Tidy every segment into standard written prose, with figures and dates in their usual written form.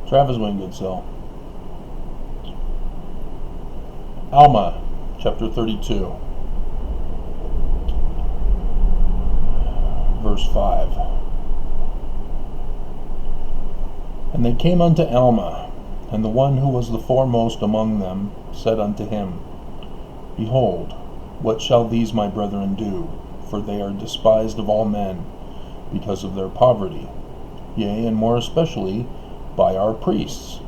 Travis Wingate, so. Alma, chapter 32, verse 5. And they came unto Alma, and the one who was the foremost among them said unto him, Behold, what shall these my brethren do? For they are despised of all men, because of their poverty, yea, and more especially by our priests.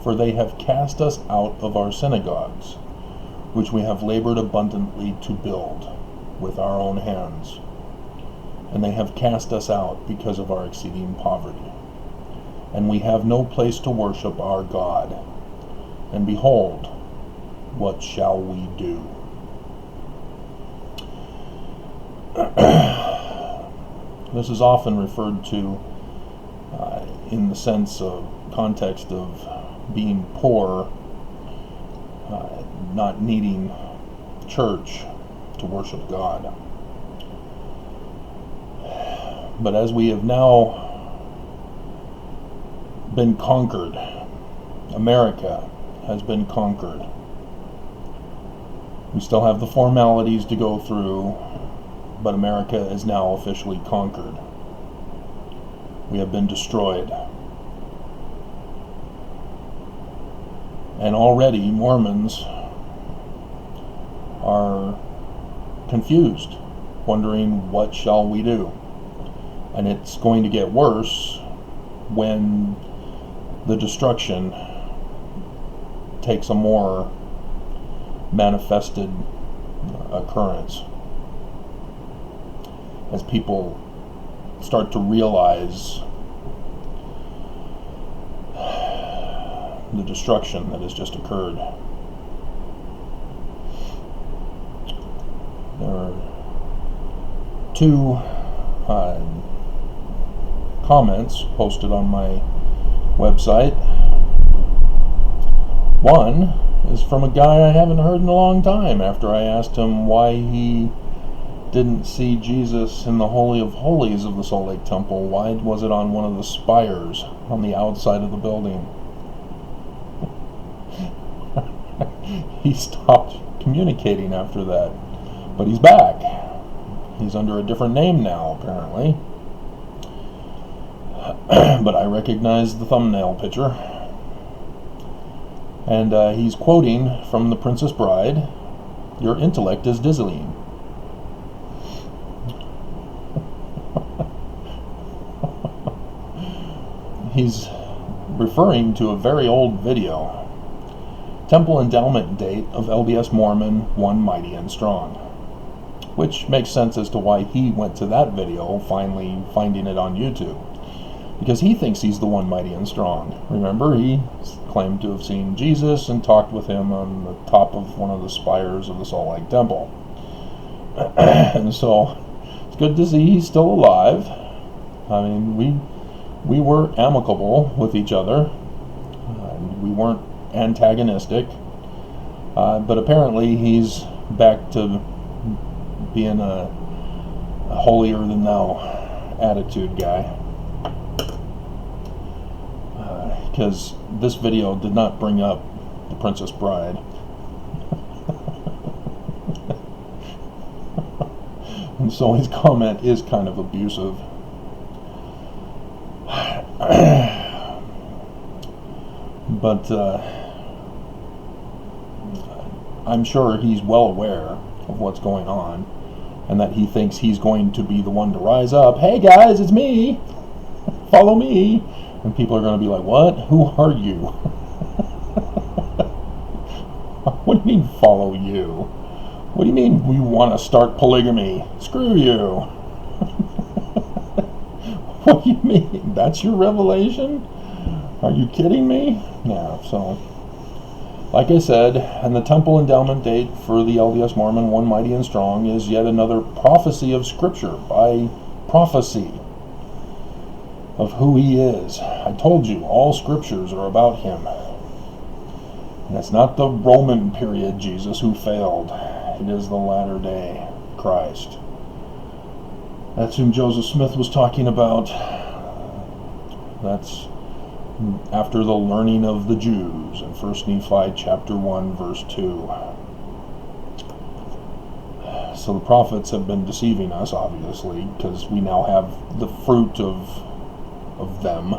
For they have cast us out of our synagogues, which we have labored abundantly to build with our own hands. And they have cast us out because of our exceeding poverty. And we have no place to worship our God. And behold, what shall we do? This is often referred to in the sense of context of being poor, not needing church to worship God. But as we have now been conquered, America has been conquered. We still have the formalities to go through, but America is now officially conquered. We have been destroyed. And already Mormons are confused, wondering what shall we do? And it's going to get worse when the destruction takes a more manifested occurrence, as people start to realize the destruction that has just occurred. There are two comments posted on my website. One is from a guy I haven't heard in a long time, after I asked him why he didn't see Jesus in the Holy of Holies of the Salt Lake Temple. Why was it on one of the spires on the outside of the building? He stopped communicating after that. But he's back. He's under a different name now, apparently. But I recognize the thumbnail picture. And he's quoting from The Princess Bride, "Your intellect is dizzying." He's referring to a very old video. Temple endowment date of LDS Mormon, one mighty and strong. Which makes sense as to why he went to that video, finally finding it on YouTube. Because he thinks he's the one mighty and strong. Remember, he claimed to have seen Jesus and talked with him on the top of one of the spires of the Salt Lake Temple. And so, it's good to see he's still alive. I mean, we were amicable with each other. We weren't antagonistic. But apparently he's back to being a holier-than-thou attitude guy. Because this video did not bring up The Princess Bride. And so his comment is kind of abusive. But I'm sure he's well aware of what's going on, and that he thinks he's going to be the one to rise up. Hey guys, it's me! Follow me! And people are going to be like, what? Who are you? What do you mean, follow you? What do you mean we want to start polygamy? Screw you. What do you mean? That's your revelation? Are you kidding me? Yeah, so, like I said, and the temple endowment date for the LDS Mormon, one mighty and strong, is yet another prophecy of Scripture by prophecy of who he is. I told you, all scriptures are about him. And it's not the Roman period Jesus who failed. It is the latter day Christ. That's whom Joseph Smith was talking about. That's after the learning of the Jews in 1 Nephi chapter 1 verse 2. So the prophets have been deceiving us, obviously, because we now have the fruit of them,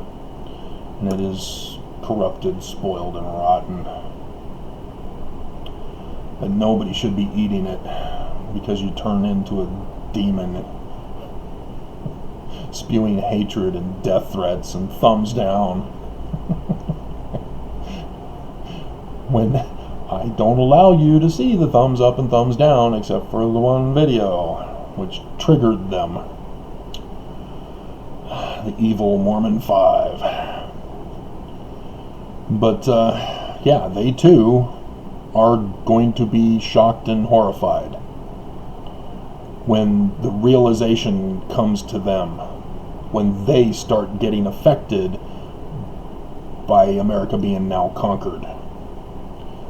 and it is corrupted, spoiled, and rotten. And nobody should be eating it, because you turn into a demon, spewing hatred and death threats and thumbs down. When I don't allow you to see the thumbs up and thumbs down, except for the one video, which triggered them. The evil Mormon 5. But, yeah, they too are going to be shocked and horrified when the realization comes to them, when they start getting affected by America being now conquered.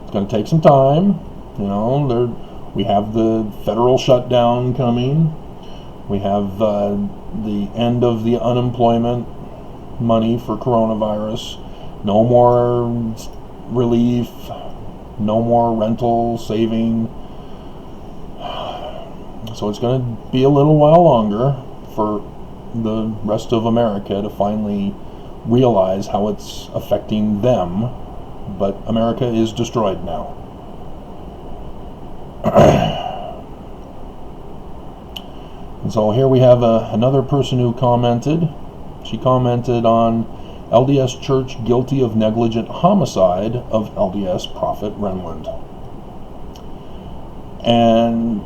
It's going to take some time. You know, we have the federal shutdown coming. We have the end of the unemployment money for coronavirus. No more relief. No more rental saving. So it's going to be a little while longer for the rest of America to finally realize how it's affecting them. But America is destroyed now. And so here we have another person who commented. She commented on LDS Church guilty of negligent homicide of LDS Prophet Renland. And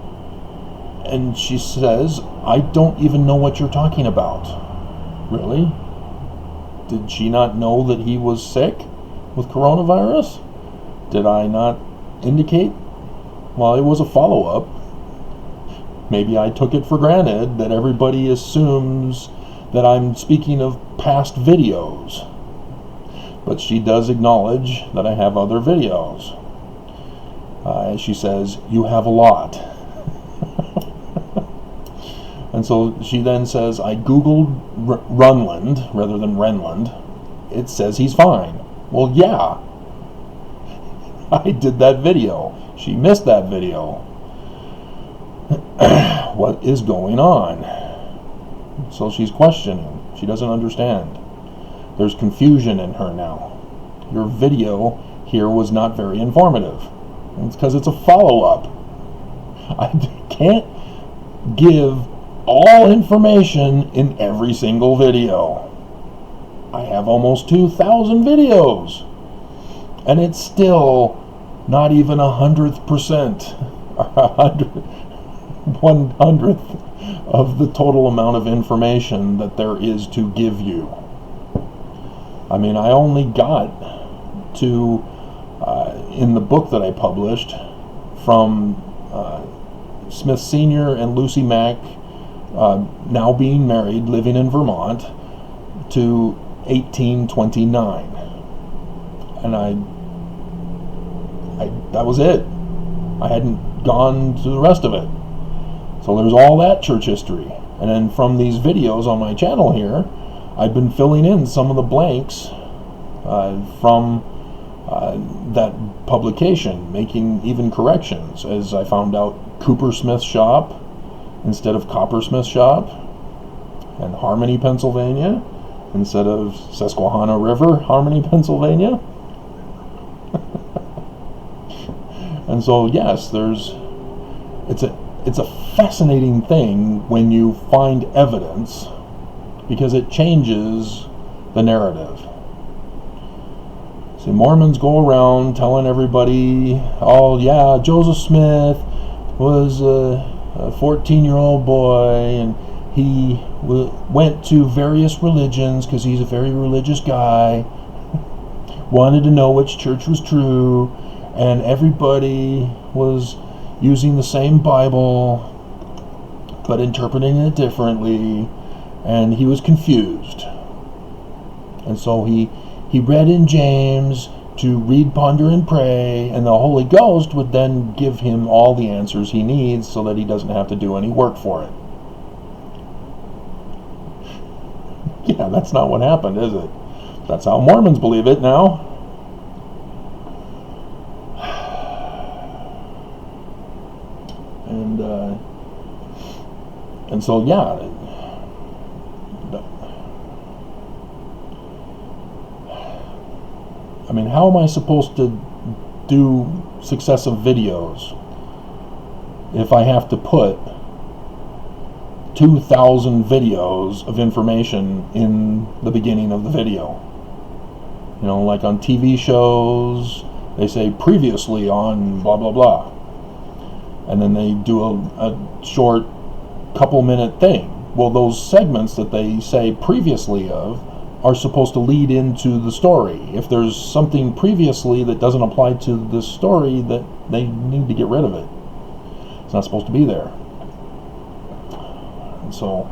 she says, I don't even know what you're talking about. Really? Did she not know that he was sick with coronavirus? Did I not indicate? Well, it was a follow-up. Maybe I took it for granted that everybody assumes that I'm speaking of past videos. But she does acknowledge that I have other videos. She says, you have a lot. And so she then says, I googled Runland rather than Renland. It says he's fine. Well, yeah. I did that video. She missed that video. What is going on? So she's questioning. She doesn't understand. There's confusion in her now. Your video here was not very informative. It's because it's a follow-up. I can't give all information in every single video. I have almost 2,000 videos. And it's still not even 100%, or 1/100th of the total amount of information that there is to give you. I mean, I only got to, in the book that I published, from Smith Sr. and Lucy Mack, now being married, living in Vermont, to 1829. And that was it. I hadn't gone to the rest of it. So there's all that church history. And then from these videos on my channel here, I've been filling in some of the blanks from that publication, making even corrections, as I found out Coopersmith Shop instead of Coppersmith Shop, and Harmony, Pennsylvania instead of Susquehanna River, Harmony, Pennsylvania. And so yes, it's a fascinating thing when you find evidence, because it changes the narrative. See, Mormons go around telling everybody, oh yeah, Joseph Smith was a 14-year-old boy, and he went to various religions because he's a very religious guy, wanted to know which church was true, and everybody was using the same Bible but interpreting it differently, and he was confused. And so he read in James to read, ponder, and pray, and the Holy Ghost would then give him all the answers he needs so that he doesn't have to do any work for it. Yeah, that's not what happened, is it? That's how Mormons believe it now. And so, yeah, I mean, how am I supposed to do successive videos if I have to put 2,000 videos of information in the beginning of the video? You know, like on TV shows, they say previously on blah blah blah, and then they do a short couple-minute thing. Well, those segments that they say previously of are supposed to lead into the story. If there's something previously that doesn't apply to the story, that they need to get rid of it. It's not supposed to be there. And so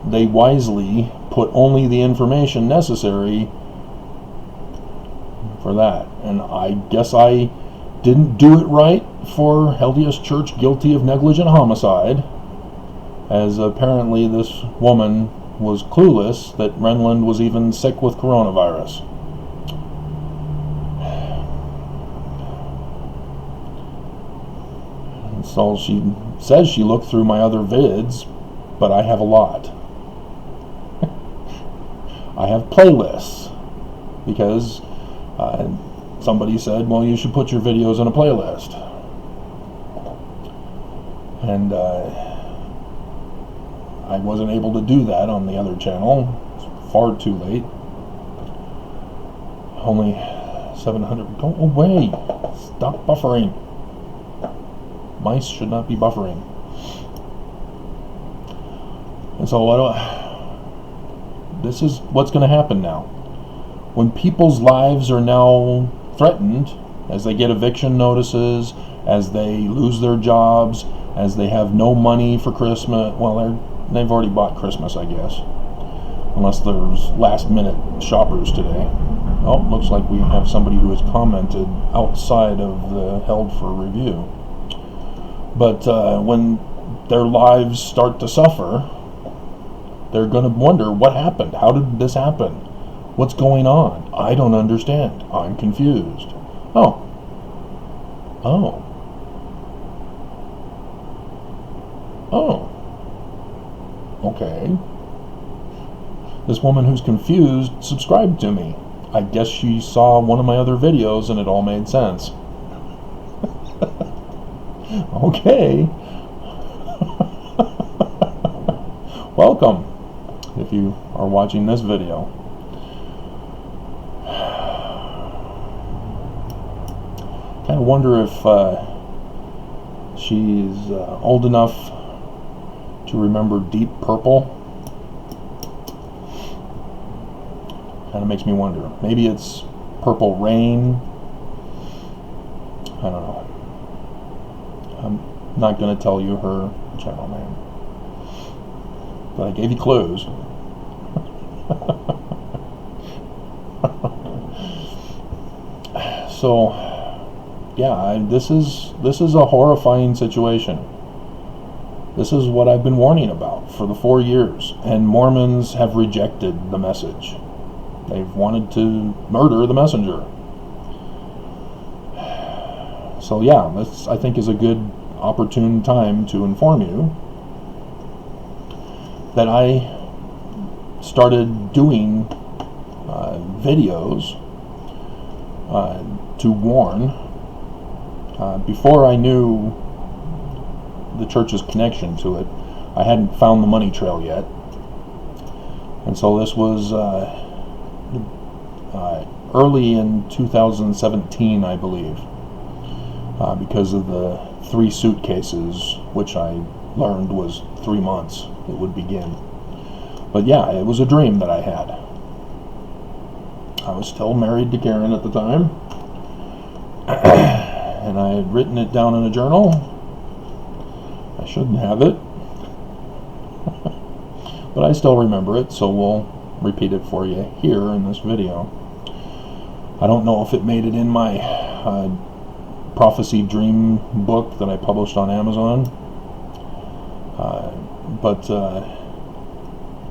they wisely put only the information necessary for that. And I guess I didn't do it right for LDS Church guilty of negligent homicide, as apparently this woman was clueless that Renland was even sick with coronavirus. And so she says she looked through my other vids, but I have a lot. I have playlists because somebody said, well, you should put your videos in a playlist. And I wasn't able to do that on the other channel. It's far too late. Only 700. Go away. Stop buffering. Mice should not be buffering. And so this is what's going to happen now. When people's lives are now threatened, as they get eviction notices, as they lose their jobs, as they have no money for Christmas. Well, they've already bought Christmas, I guess, unless there's last minute shoppers today. Oh, looks like we have somebody who has commented outside of the held for review. But when their lives start to suffer, they're going to wonder, what happened? How did this happen? What's going on? I don't understand. I'm confused. Oh. Okay. This woman who's confused subscribed to me. I guess she saw one of my other videos and it all made sense. Okay. Welcome, if you are watching this video. Kind of wonder if she's old enough to remember Deep Purple. Kind of makes me wonder. Maybe it's Purple Rain. I don't know. I'm not going to tell you her channel name, but I gave you clues. So, yeah, this is a horrifying situation. This is what I've been warning about for the 4 years, and Mormons have rejected the message. They've wanted to murder the messenger. So yeah, this, I think, is a good opportune time to inform you that I started doing videos to warn before I knew the church's connection to it. I hadn't found the money trail yet, and so this was early in 2017, I believe, because of the 3 suitcases, which I learned was 3 months it would begin. But yeah, it was a dream that I had. I was still married to Karen at the time, and I had written it down in a journal. I shouldn't have it, but I still remember it, so we'll repeat it for you here in this video. I don't know if it made it in my prophecy dream book that I published on Amazon, but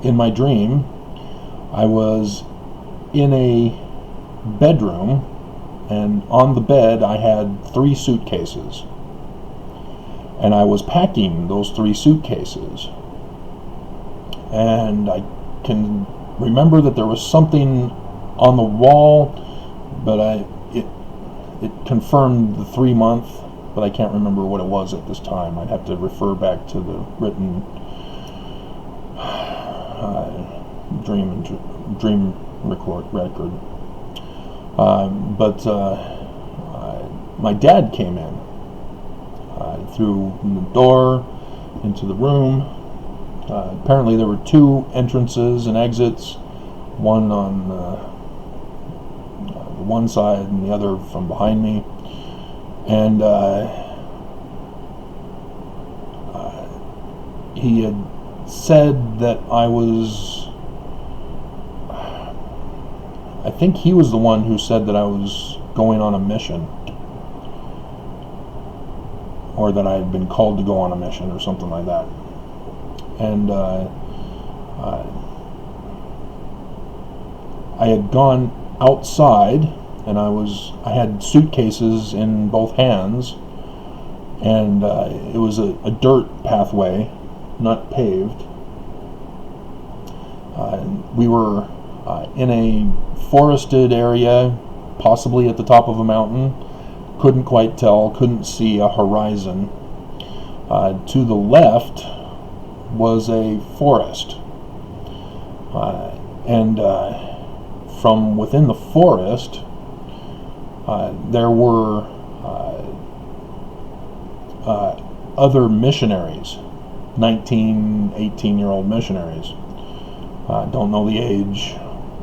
in my dream I was in a bedroom, and on the bed I had 3 suitcases. And I was packing those 3 suitcases. And I can remember that there was something on the wall, but it confirmed the 3-month, but I can't remember what it was at this time. I'd have to refer back to the written dream record. But my dad came in through the door into the room. Apparently there were 2 entrances and exits, one on the one side and the other from behind me. And he had said that I think he was the one who said that I was going on a mission, or that I had been called to go on a mission or something like that. And I had gone outside, and I had suitcases in both hands, and it was a dirt pathway, not paved. We were in a forested area, possibly at the top of a mountain. Couldn't quite tell, couldn't see a horizon. To the left was a forest, and from within the forest there were other missionaries, 19, 18-year-old missionaries. Don't know the age,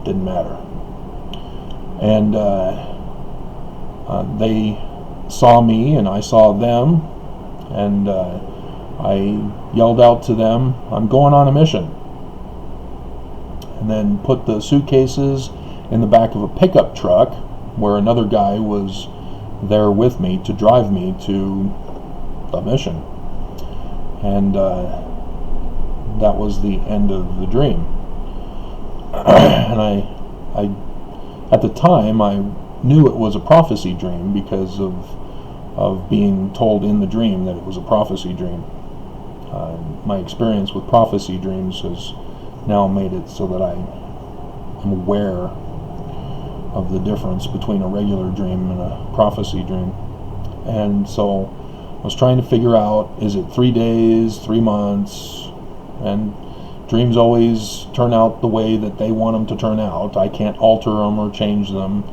didn't matter. And they saw me and I saw them, and I yelled out to them, "I'm going on a mission," and then put the suitcases in the back of a pickup truck where another guy was there with me to drive me to the mission. And that was the end of the dream. And I at the time I knew it was a prophecy dream because of being told in the dream that it was a prophecy dream. My experience with prophecy dreams has now made it so that I am aware of the difference between a regular dream and a prophecy dream. And so I was trying to figure out, is it 3 days, 3 months? And dreams always turn out the way that they want them to turn out. I can't alter them or change them.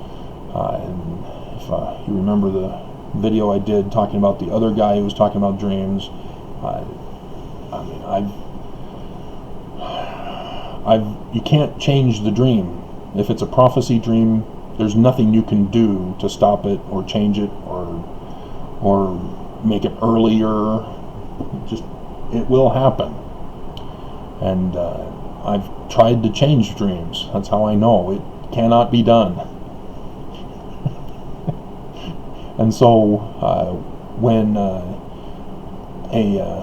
And if you remember the video I did talking about the other guy who was talking about dreams, you can't change the dream. If it's a prophecy dream, there's nothing you can do to stop it or change it or make it earlier. It will happen. And I've tried to change dreams. That's how I know it cannot be done. And so when a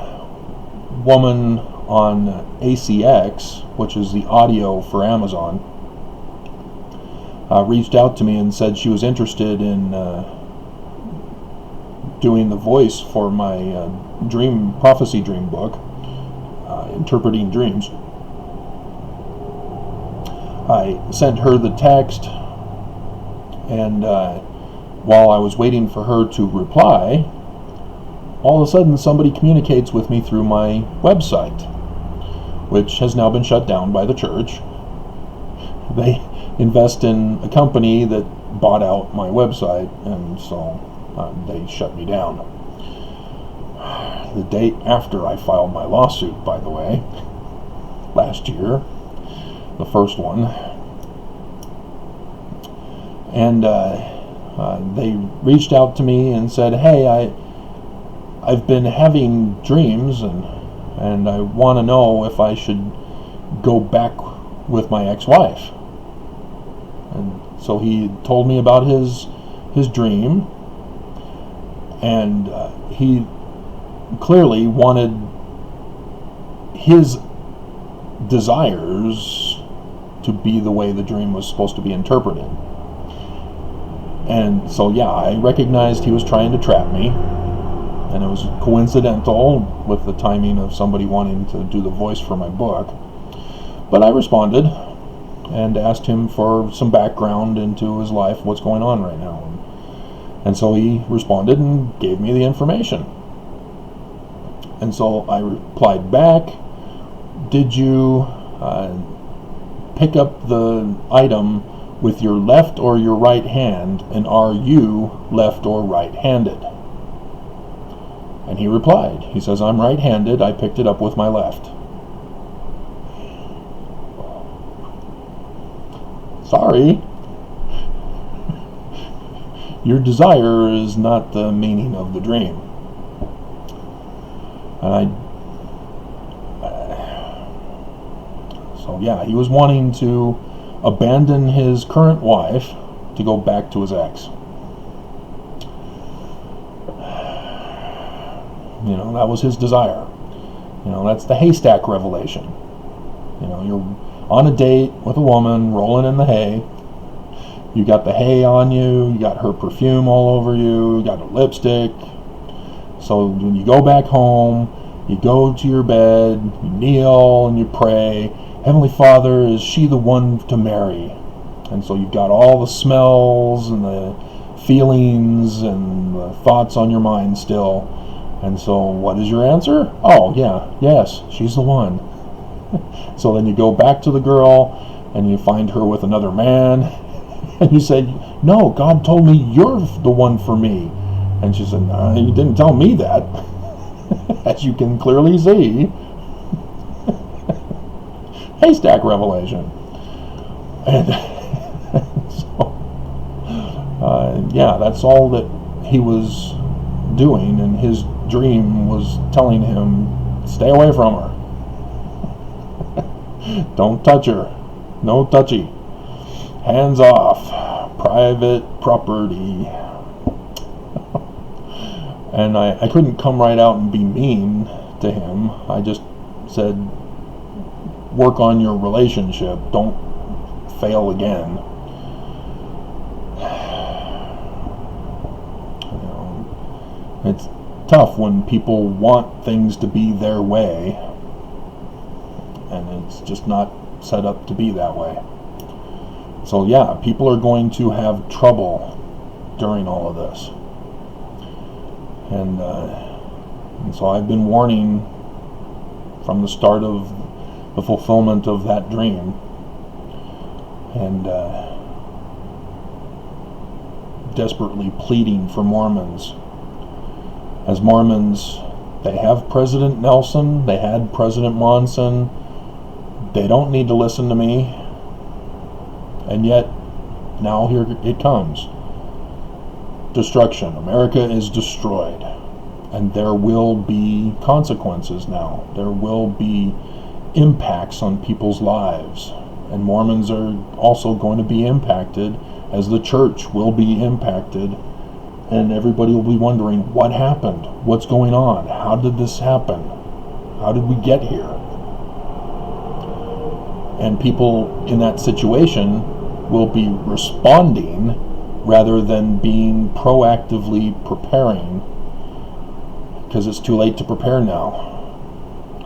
woman on ACX, which is the audio for Amazon, reached out to me and said she was interested in doing the voice for my prophecy dream book, Interpreting Dreams. I sent her the text, and while I was waiting for her to reply, all of a sudden somebody communicates with me through my website, which has now been shut down by the church. They invest in a company that bought out my website, and so they shut me down. The day after I filed my lawsuit, by the way, last year, the first one, and they reached out to me and said, "Hey, I've been having dreams, and I want to know if I should go back with my ex-wife." And so he told me about his dream, and he clearly wanted his desires to be the way the dream was supposed to be interpreted. And so, yeah, I recognized he was trying to trap me, and it was coincidental with the timing of somebody wanting to do the voice for my book. But I responded and asked him for some background into his life, what's going on right now. And so he responded and gave me the information. And so I replied back, did you pick up the item with your left or your right hand, and are you left or right-handed? And he replied, he says, I'm right-handed, I picked it up with my left. Sorry. Your desire is not the meaning of the dream. And so yeah, he was wanting to abandon his current wife to go back to his ex. You know, that was his desire. You know, that's the haystack revelation. You know, you're on a date with a woman, rolling in the hay. You got the hay on you, you got her perfume all over you, you got her lipstick. So when you go back home, you go to your bed, you kneel and you pray, Heavenly Father, is she the one to marry? And so you've got all the smells and the feelings and the thoughts on your mind still. And so what is your answer? Oh, yeah, yes, she's the one. So then you go back to the girl and you find her with another man. And you say, no, God told me you're the one for me. And she said, no, you didn't tell me that. As you can clearly see. Haystack revelation. And so, yeah, that's all that he was doing, and his dream was telling him, stay away from her. Don't touch her. No touchy. Hands off. Private property. And I couldn't come right out and be mean to him. I just said, work on your relationship. Don't fail again. You know, it's tough when people want things to be their way, and it's just not set up to be that way. So yeah, people are going to have trouble during all of this. And so I've been warning from the start of the fulfillment of that dream, and desperately pleading for Mormons. As Mormons, they have President Nelson, they had President Monson, they don't need to listen to me, and yet now here it comes. Destruction. America is destroyed, and there will be consequences now. There will be impacts on people's lives, and Mormons are also going to be impacted, as the church will be impacted, and everybody will be wondering, what happened? What's going on? How did this happen? How did we get here? And people in that situation will be responding rather than being proactively preparing, because it's too late to prepare now.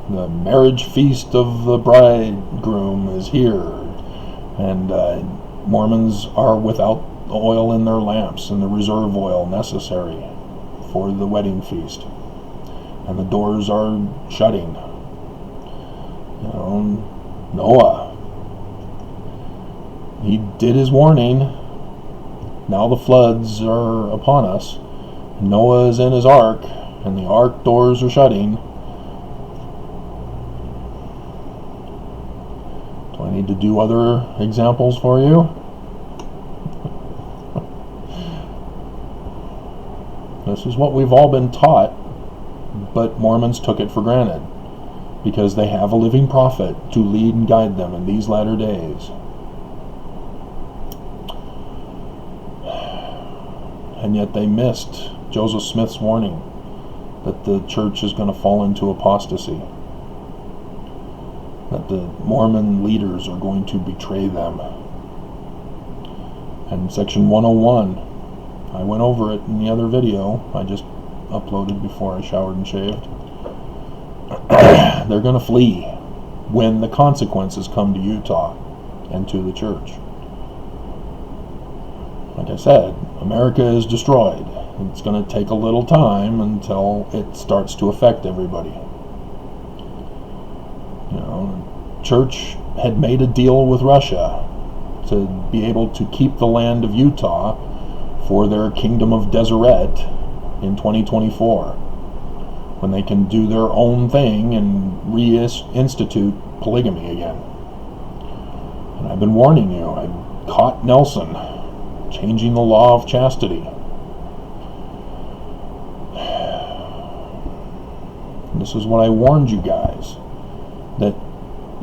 The marriage feast of the bridegroom is here, and Mormons are without the oil in their lamps and the reserve oil necessary for the wedding feast, and the doors are shutting. You know, Noah, he did his warning. Now the floods are upon us. Noah is in his ark, and the ark doors are shutting. Do I need to do other examples for you? This is what we've all been taught, but Mormons took it for granted, because they have a living prophet to lead and guide them in these latter days. And yet they missed Joseph Smith's warning that the church is going to fall into apostasy. that the Mormon leaders are going to betray them. And Section 101, I went over it in the other video I just uploaded before I showered and shaved. They're going to flee when the consequences come to Utah and to the church. Like I said, America is destroyed. It's going to take a little time until it starts to affect everybody. You know, the church had made a deal with Russia to be able to keep the land of Utah for their kingdom of Deseret in 2024, when they can do their own thing and reinstitute polygamy again. And I've been warning you, I caught Nelson changing the law of chastity. And this is what I warned you guys, that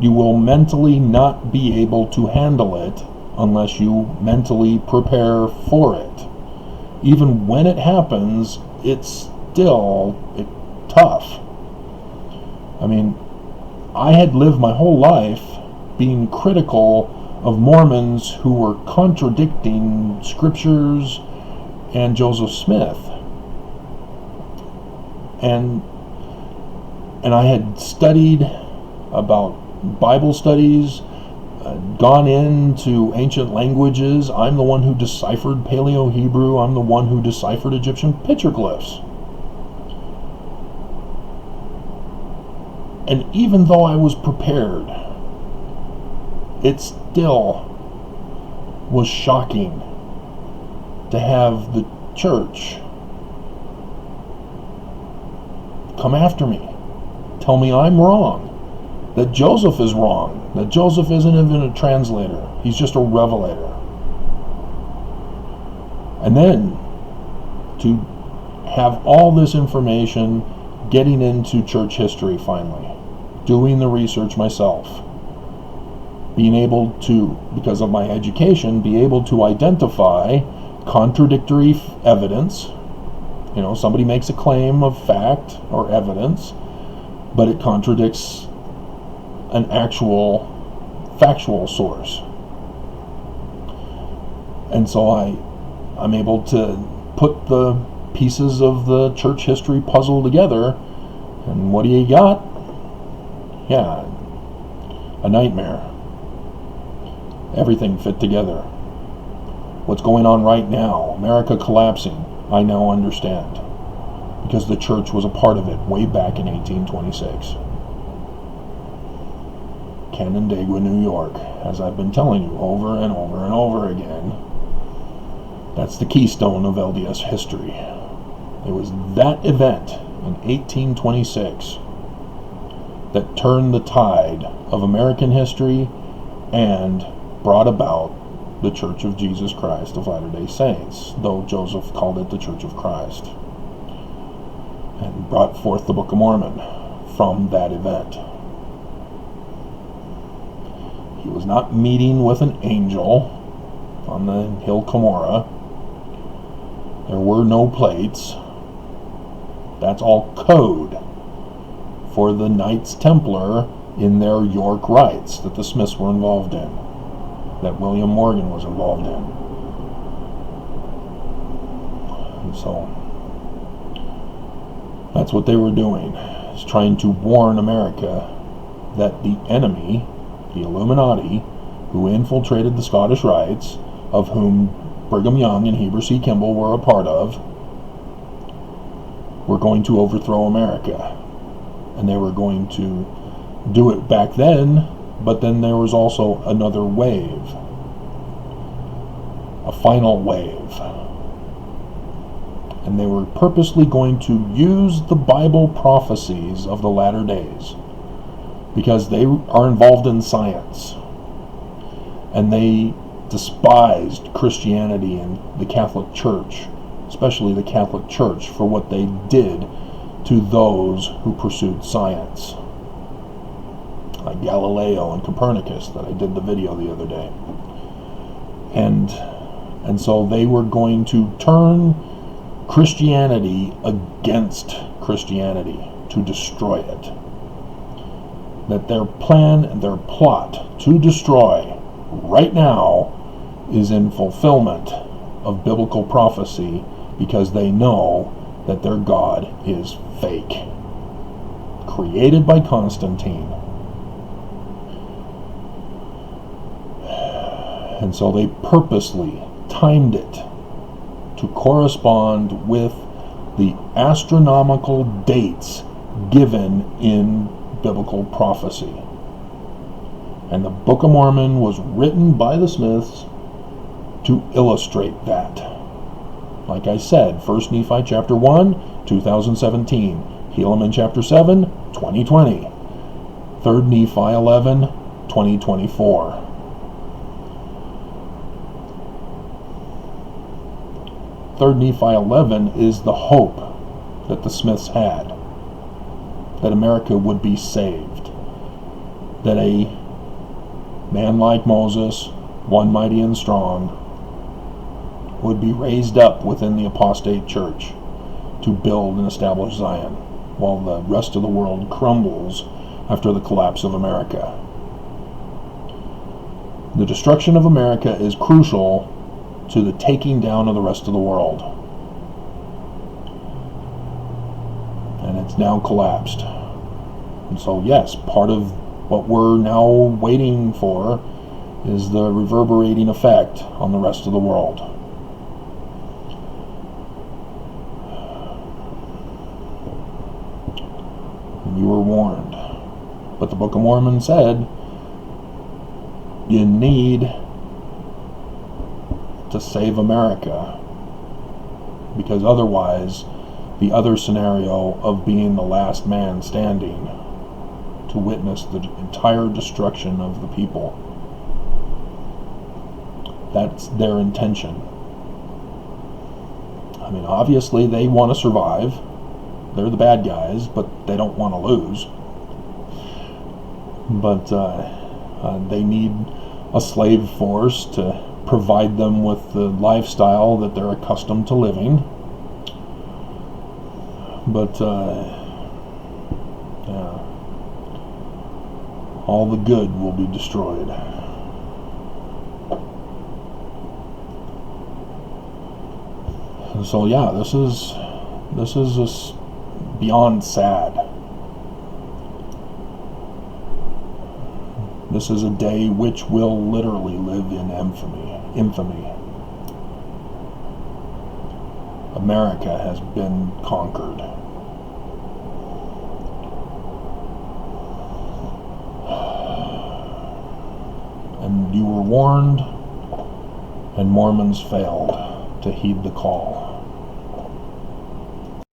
you will mentally not be able to handle it unless you mentally prepare for it. Even when it happens, it's still tough. I mean, I had lived my whole life being critical of Mormons who were contradicting scriptures and Joseph Smith. And I had studied about Bible studies, gone into ancient languages. I'm the one who deciphered Paleo-Hebrew. I'm the one who deciphered Egyptian petroglyphs. And even though I was prepared, it still was shocking to have the church come after me, tell me I'm wrong, that Joseph is wrong, that Joseph isn't even a translator, he's just a revelator. And then to have all this information, getting into church history finally, doing the research myself, being able to, because of my education, be able to identify contradictory evidence. You know, somebody makes a claim of fact or evidence, but it contradicts an actual factual source. And so I'm able to put the pieces of the church history puzzle together, and what do you got? Yeah, a nightmare. Everything fit together. What's going on right now, America collapsing, I now understand, because the church was a part of it way back in 1826. Canandaigua, New York, as I've been telling you over and over and over again, that's the keystone of LDS history. It was that event in 1826 that turned the tide of American history and brought about the Church of Jesus Christ of Latter-day Saints, though Joseph called it the Church of Christ, and brought forth the Book of Mormon from that event. He was not meeting with an angel on the hill Cumorah. There were no plates. That's all code for the Knights Templar in their York rites that the Smiths were involved in, that William Morgan was involved in. And so that's what they were doing, is trying to warn America that the enemy, the Illuminati, who infiltrated the Scottish Rites, of whom Brigham Young and Heber C. Kimball were a part of, were going to overthrow America. And they were going to do it back then, but then there was also another wave, a final wave. And they were purposely going to use the Bible prophecies of the latter days, because they are involved in science, and they despised Christianity and the Catholic Church, especially the Catholic Church, for what they did to those who pursued science, like Galileo and Copernicus that I did the video the other day. And so they were going to turn Christianity against Christianity to destroy it. that their plan and their plot to destroy right now is in fulfillment of biblical prophecy, because they know that their God is fake, created by Constantine. And so they purposely timed it to correspond with the astronomical dates given in biblical prophecy. And the Book of Mormon was written by the Smiths to illustrate that. Like I said, 1 Nephi chapter 1, 2017. Helaman chapter 7, 2020. 3 Nephi 11, 2024. Third Nephi 11 is the hope that the Smiths had, that America would be saved, that a man like Moses, one mighty and strong, would be raised up within the apostate church to build and establish Zion, while the rest of the world crumbles after the collapse of America. The destruction of America is crucial to the taking down of the rest of the world. And it's now collapsed. And so yes, part of what we're now waiting for is the reverberating effect on the rest of the world. You were warned. But the Book of Mormon said you need to save America, because otherwise the other scenario of being the last man standing to witness the entire destruction of the people, that's their intention. I mean, obviously they want to survive. They're the bad guys, but they don't want to lose. But they need a slave force to provide them with the lifestyle that they're accustomed to living. But yeah, all the good will be destroyed. And so yeah, this is just beyond sad. This is a day which will literally live in infamy. America has been conquered. And you were warned, and Mormons failed to heed the call.